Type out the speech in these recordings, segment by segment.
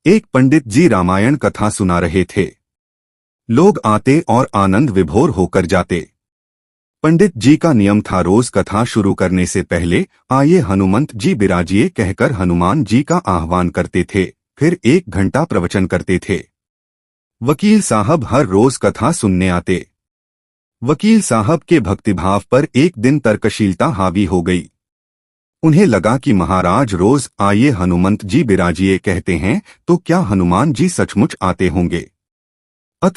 एक पंडित जी रामायण कथा सुना रहे थे। लोग आते और आनंद विभोर होकर जाते। पंडित जी का नियम था, रोज कथा शुरू करने से पहले आइए हनुमंत जी बिराजिए कहकर हनुमान जी का आह्वान करते थे। फिर 1 घंटा प्रवचन करते थे। वकील साहब हर रोज कथा सुनने आते। वकील साहब के भक्तिभाव पर एक दिन तर्कशीलता हावी हो गई। उन्हें लगा कि महाराज रोज आइए हनुमंत जी बिराजिए कहते हैं, तो क्या हनुमान जी सचमुच आते होंगे?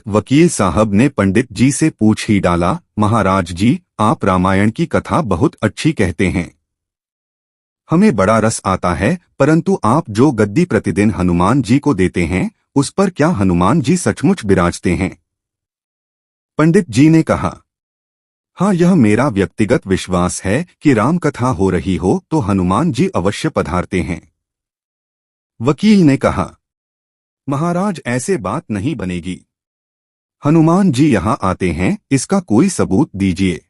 वकील साहब ने पंडित जी से पूछ ही डाला, महाराज जी, आप रामायण की कथा बहुत अच्छी कहते हैं, हमें बड़ा रस आता है, परंतु आप जो गद्दी प्रतिदिन हनुमान जी को देते हैं, उस पर क्या हनुमान जी सचमुच बिराजते हैं? पंडित जी ने कहा, हाँ, यह मेरा व्यक्तिगत विश्वास है कि राम कथा हो रही हो तो हनुमान जी अवश्य पधारते हैं। वकील ने कहा, महाराज ऐसे बात नहीं बनेगी। हनुमान जी यहाँ आते हैं, इसका कोई सबूत दीजिए।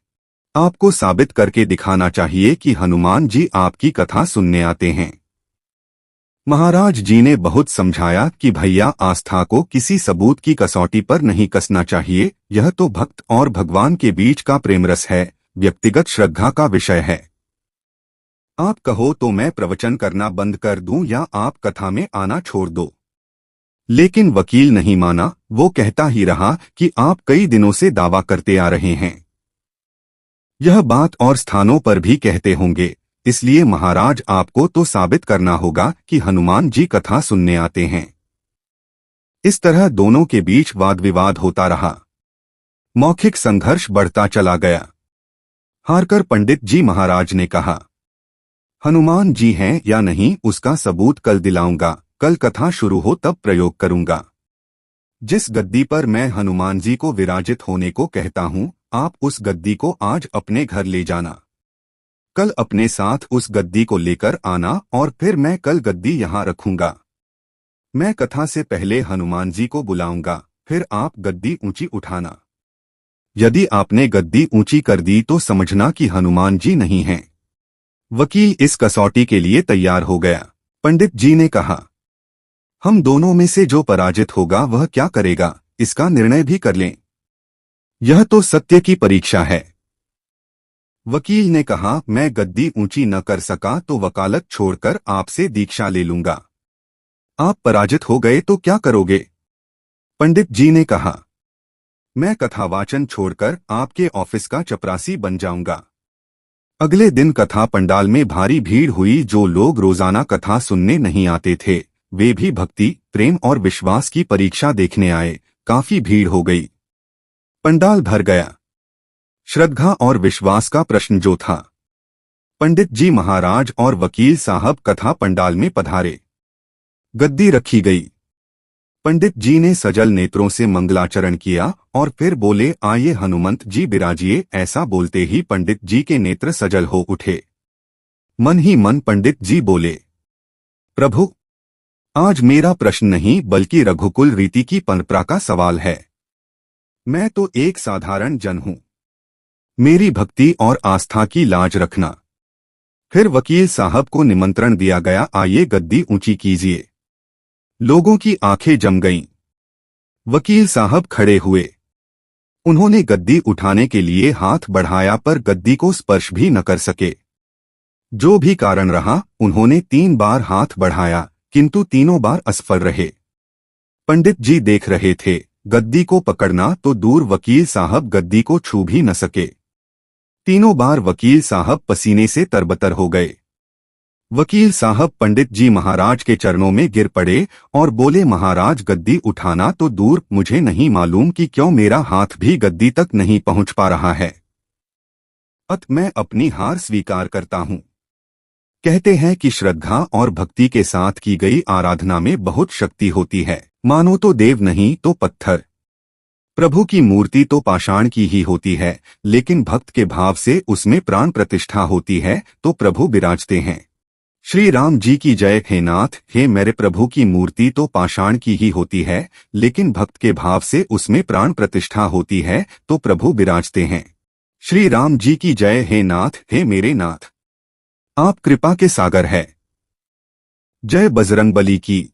आपको साबित करके दिखाना चाहिए कि हनुमान जी आपकी कथा सुनने आते हैं। महाराज जी ने बहुत समझाया कि भैया, आस्था को किसी सबूत की कसौटी पर नहीं कसना चाहिए। यह तो भक्त और भगवान के बीच का प्रेमरस है, व्यक्तिगत श्रद्धा का विषय है। आप कहो तो मैं प्रवचन करना बंद कर दूं या आप कथा में आना छोड़ दो। लेकिन वकील नहीं माना। वो कहता ही रहा कि आप कई दिनों से दावा करते आ रहे हैं। यह बात और स्थानों पर भी कहते होंगे, इसलिए महाराज आपको तो साबित करना होगा कि हनुमान जी कथा सुनने आते हैं। इस तरह दोनों के बीच वाद विवाद होता रहा। मौखिक संघर्ष बढ़ता चला गया। हारकर पंडित जी महाराज ने कहा, हनुमान जी हैं या नहीं उसका सबूत कल दिलाऊंगा। कल कथा शुरू हो तब प्रयोग करूंगा। जिस गद्दी पर मैं हनुमान जी को विराजित होने को कहता हूं, आप उस गद्दी को आज अपने घर ले जाना। कल अपने साथ उस गद्दी को लेकर आना और फिर मैं कल गद्दी यहां रखूंगा। मैं कथा से पहले हनुमान जी को बुलाऊंगा, फिर आप गद्दी ऊंची उठाना। यदि आपने गद्दी ऊंची कर दी तो समझना कि हनुमान जी नहीं हैं। वकील इस कसौटी के लिए तैयार हो गया। पंडित जी ने कहा, हम दोनों में से जो पराजित होगा वह क्या करेगा, इसका निर्णय भी कर लें। यह तो सत्य की परीक्षा है। वकील ने कहा, मैं गद्दी ऊंची न कर सका तो वकालत छोड़कर आपसे दीक्षा ले लूंगा। आप पराजित हो गए तो क्या करोगे? पंडित जी ने कहा, मैं कथावाचन छोड़कर आपके ऑफिस का चपरासी बन जाऊंगा। अगले दिन कथा पंडाल में भारी भीड़ हुई। जो लोग रोजाना कथा सुनने नहीं आते थे, वे भी भक्ति, प्रेम और विश्वास की परीक्षा देखने आए। काफी भीड़ हो गई। पंडाल भर गया। श्रद्धा और विश्वास का प्रश्न जो था। पंडित जी महाराज और वकील साहब कथा पंडाल में पधारे। गद्दी रखी गई। पंडित जी ने सजल नेत्रों से मंगलाचरण किया और फिर बोले, आइए हनुमंत जी बिराजिए। ऐसा बोलते ही पंडित जी के नेत्र सजल हो उठे। मन ही मन पंडित जी बोले, प्रभु, आज मेरा प्रश्न नहीं बल्कि रघुकुल रीति की परंपरा का सवाल है। मैं तो एक साधारण जन हूं। मेरी भक्ति और आस्था की लाज रखना। फिर वकील साहब को निमंत्रण दिया गया, आइए गद्दी ऊंची कीजिए। लोगों की आंखें जम गईं। वकील साहब खड़े हुए। उन्होंने गद्दी उठाने के लिए हाथ बढ़ाया पर गद्दी को स्पर्श भी न कर सके। जो भी कारण रहा, उन्होंने 3 बार हाथ बढ़ाया, किंतु तीनों बार असफल रहे। पंडित जी देख रहे थे। गद्दी को पकड़ना तो दूर, वकील साहब गद्दी को छू भी न सके। तीनों बार वकील साहब पसीने से तरबतर हो गए। वकील साहब पंडित जी महाराज के चरणों में गिर पड़े और बोले, महाराज गद्दी उठाना तो दूर, मुझे नहीं मालूम कि क्यों मेरा हाथ भी गद्दी तक नहीं पहुंच पा रहा है। मैं अपनी हार स्वीकार करता हूं। कहते हैं कि श्रद्धा और भक्ति के साथ की गई आराधना में बहुत शक्ति होती है। मानो तो देव नहीं तो पत्थर। प्रभु की मूर्ति तो पाषाण की ही होती है, लेकिन भक्त के भाव से उसमें प्राण प्रतिष्ठा होती है तो प्रभु विराजते हैं। श्री राम जी की जय। हे नाथ, हे मेरे प्रभु की मूर्ति तो पाषाण की ही होती है, लेकिन भक्त के भाव से उसमें प्राण प्रतिष्ठा होती है तो प्रभु विराजते हैं। श्री राम जी की जय। हे नाथ, हे मेरे नाथ, आप कृपा के सागर है। जय बजरंगबली की।